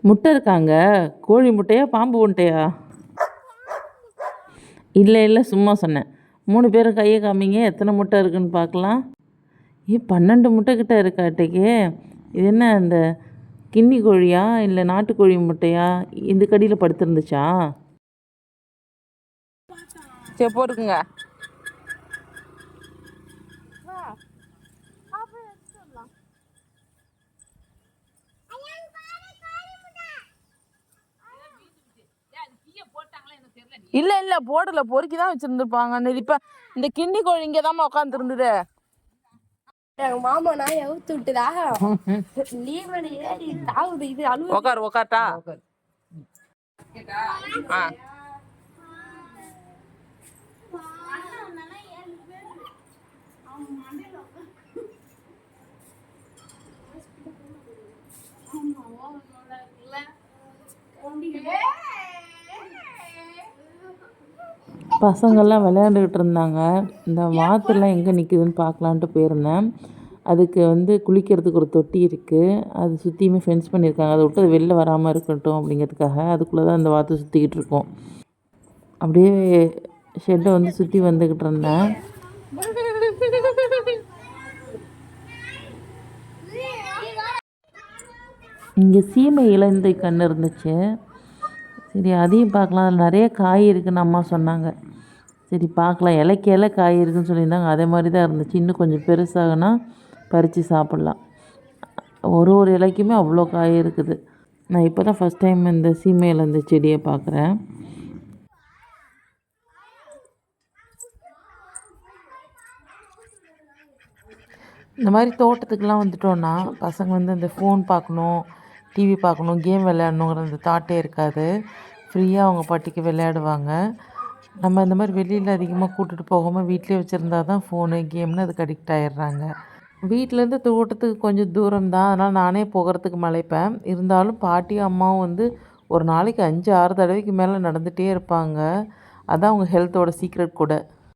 முட்டை இருக்காங்க. கோழி முட்டையா பாம்பு முட்டையா? இல்லை இல்லை, சும்மா சொன்னேன். 3 பேரும் கையை காமிங்க, எத்தனை முட்டை இருக்குன்னு பார்க்கலாம். 12 முட்டை கிட்ட இருக்காட்டேக்கே. இது என்ன இந்த கின்னி கோழியா இல்லை நாட்டுக்கோழி முட்டையா? இந்த கடியில் படுத்துருந்துச்சா? சரி போட்டுக்குங்க. இல்லை இல்லை, போடல, பொறுக்கி தான் வச்சுருந்துருப்பாங்க. இப்போ இந்த கிண்ணி கோழி இங்கே தான் உட்காந்துருந்துது. எங்க மாமா நான் எவுத்து விட்டுதா உக்காட்டா. பசங்கள்லாம் விளையாண்டுக்கிட்டு இருந்தாங்க. இந்த வாத்துலாம் எங்கே நிற்குதுன்னு பார்க்கலான்ட்டு போயிருந்தேன். அதுக்கு குளிக்கிறதுக்கு ஒரு தொட்டி இருக்குது. அது சுற்றியுமே ஃபென்ஸ் பண்ணியிருக்காங்க. அதை விட்டு அது வெளில வராமல் இருக்கட்டும் அப்படிங்கிறதுக்காக. அதுக்குள்ளே தான் அந்த வாத்து சுற்றிக்கிட்டு இருக்கோம். அப்படியே ஷெட்டை சுற்றி வந்துக்கிட்டு இருந்தேன். இங்கே சீமை இலந்தை கன்று இருந்துச்சு. சரி அதையும் பார்க்கலாம். அதில் நிறைய காய் இருக்குதுன்னு அம்மா சொன்னாங்க. சரி பார்க்கலாம். இலைக்கு இலை காய் இருக்குதுன்னு சொல்லியிருந்தாங்க. அதே மாதிரி தான் இருந்துச்சு. இன்னும் கொஞ்சம் பெருசாகனா பறித்து சாப்பிட்லாம். ஒரு இலைக்குமே அவ்வளோ காய் இருக்குது. நான் இப்போ தான் ஃபஸ்ட் டைம் இந்த சீமை இலந்தை செடியை பார்க்குறேன். இந்த மாதிரி தோட்டத்துக்கெலாம் வந்துட்டோன்னா பசங்க அந்த ஃபோன் பார்க்கணும், டிவி பார்க்கணும், கேம் விளையாடணுங்கிற அந்த தாட்டே இருக்காது. ஃப்ரீயாக அவங்க பாட்டிக்கு விளையாடுவாங்க. நம்ம இந்த மாதிரி வெளியில் அதிகமாக கூட்டிகிட்டு போகாமல் வீட்டிலே வச்சுருந்தா தான் ஃபோனு கேம்னு அதுக்கு அடிக்ட் ஆகிடுறாங்க. வீட்டிலேருந்து தோட்டத்துக்கு கொஞ்சம் தூரம் தான். அதனால் நானே போகிறதுக்கு மலைப்பேன். இருந்தாலும் பாட்டியும் அம்மாவும் ஒரு நாளைக்கு 5-6 தடவைக்கு மேலே நடந்துகிட்டே இருப்பாங்க. அதான் அவங்க ஹெல்த்தோட சீக்ரெட் கூட.